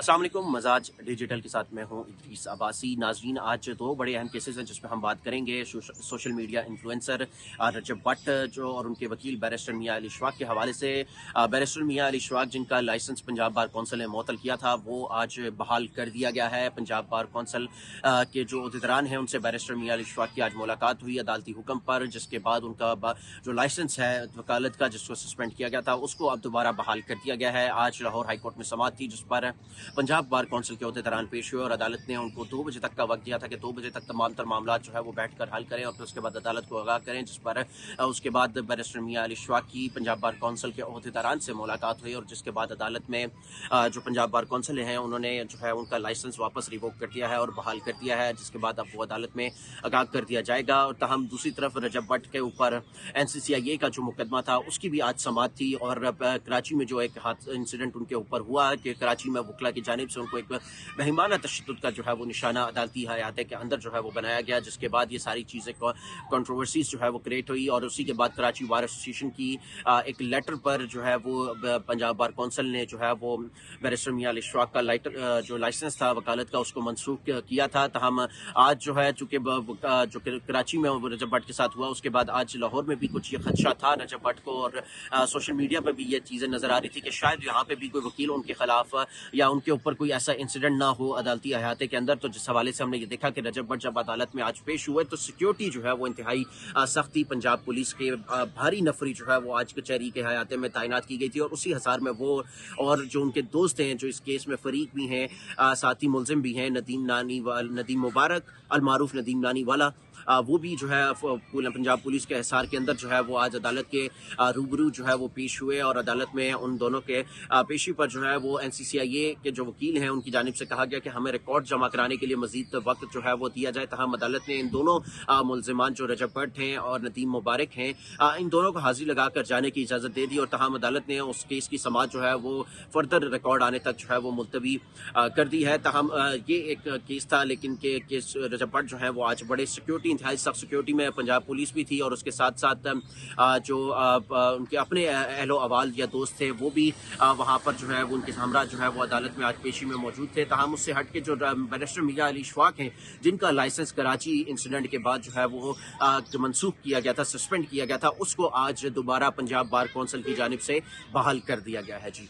अस्सलाम वालेकुम। मजाज डिजिटल के साथ मैं हूं इदरीस अब्बासी। नाजरीन, आज दो बड़े अहम केसेस हैं जिसमें हम बात करेंगे। सोशल मीडिया इन्फ्लुएंसर रजब भट्ट जो और उनके वकील बैरिस्टर मियां अली इशफाक के हवाले से। बैरिस्टर मियां अली इशफाक जिनका लाइसेंस पंजाब बार कौंसिल ने मुअत्तल किया था, वो आज बहाल कर दिया गया है। पंजाब बार कौंसिल के जो अहदेदारान हैं उनसे बैरिस्टर मियां अली इशफाक की आज मुलाकात हुई अदालती हुक्म पर, जिसके बाद उनका जो लाइसेंस है वकालत का जिसको सस्पेंड किया गया था उसको अब दोबारा बहाल कर दिया गया है। आज लाहौर हाई कोर्ट में समाअत थी जिस पर पंजाब बार कौंसिल के अहदेदारान पेश हुए और अदालत ने उनको 2 बजे तक का वक्त दिया था कि 2 बजे तक तमाम मामला जो है वो बैठकर हल करें और फिर उसके बाद अदालत को आगाह करें, जिस पर उसके बाद बैरिस्टर मियां अली इशफाक की पंजाब बार कौंसिल के अहदेदारान से मुलाकात हुई और जिसके बाद अदालत में जो पंजाब बार कौंसिल हैं उन्होंने जो है उनका लाइसेंस वापस रिवोक कर दिया है और बहाल कर दिया है, जिसके बाद अब वो अदालत में आगाह कर दिया जाएगा। और तहम दूसरी तरफ रजब भट्ट के ऊपर NCCIA का जो मुकदमा था उसकी भी आज समाअत थी और कराची में जो एक इंसिडेंट उनके ऊपर हुआ कि कराची में वकला की जानिब से उनको एक बहिमाना तशद्दुद का जो है वो निशाना अदालती हयाते के अंदर जो है वो बनाया गया, जिसके बाद ये सारी चीज़ें कंट्रोवर्सीज जो है वो क्रिएट हुई और उसी के बाद कराची बार एसोसिएशन की एक लेटर पर जो है वो पंजाब बार कौंसिल ने जो है वो बैरिस्टर मियां अली इशफाक का जो लाइसेंस था वकालत का उसको मनसूख किया था। तहम आज जो है चूँकि जो कराची में रजब भट्ट के साथ हुआ उसके बाद आज लाहौर में भी कुछ ये खदशा था रजब भट्ट को और सोशल मीडिया पर भी ये चीज़ें नज़र आ रही थी कि शायद यहाँ पे भी कोई वकील उनके खिलाफ या उनके ऊपर कोई ऐसा इंसिडेंट ना हो अदालती अहाते के अंदर। तो जिस हवाले से हमने ये देखा कि रजब भट्ट जब अदालत में आज पेश हुए तो सिक्योरिटी जो है वो इंतहाई सख्ती पंजाब पुलिस के भारी नफरी जो है वो आज कचहरी के हयाते में तैनात की गई थी और उसी हसार में वो और जो उनके दोस्त हैं जो इस केस में फरीक भी हैं, साथी मुलजिम भी हैं, नदीम मुबारक अलमारूफ नदीम नानी वाला, वो भी जो है पंजाब पुलिस के हिसार के अंदर जो है वो आज अदालत के रूबरू जो है वो पेश हुए और अदालत में उन दोनों के पेशी पर जो है वो NCCIA के जो वकील हैं उनकी जानिब से कहा गया कि हमें रिकॉर्ड जमा कराने के लिए मजीद वक्त जो है वो दिया जाए। तहम अदालत ने इन दोनों मुलजिमान जो रजब भट्ट हैं और नदीम मुबारक हैं इन दोनों को हाजिर लगा कर जाने की इजाज़त दे दी और तहम अदालत ने उस केस की समाअत जो है वो फर्दर रिकॉर्ड आने तक जो है वो मुलतवी कर दी है। तहम ये एक केस था लेकिन केस रजब भट्ट जो है वो आज बड़े सिक्योरिटी इंतहाई सख्त सिक्योरिटी में पंजाब पुलिस भी थी और उसके साथ साथ जो उनके अपने अहलो अवाल या दोस्त थे वो भी वहाँ पर जो है वो उनके हमरा जो है वो अदालत में आज पेशी में मौजूद थे। तहम उससे हट के जो बैरिस्टर मियां अली इशफाक हैं जिनका लाइसेंस कराची इंसिडेंट के बाद जो है वो मनसूख किया गया था, सस्पेंड किया गया था, उसको आज दोबारा पंजाब बार कौंसिल की जानिब से बहाल कर दिया गया है। जी।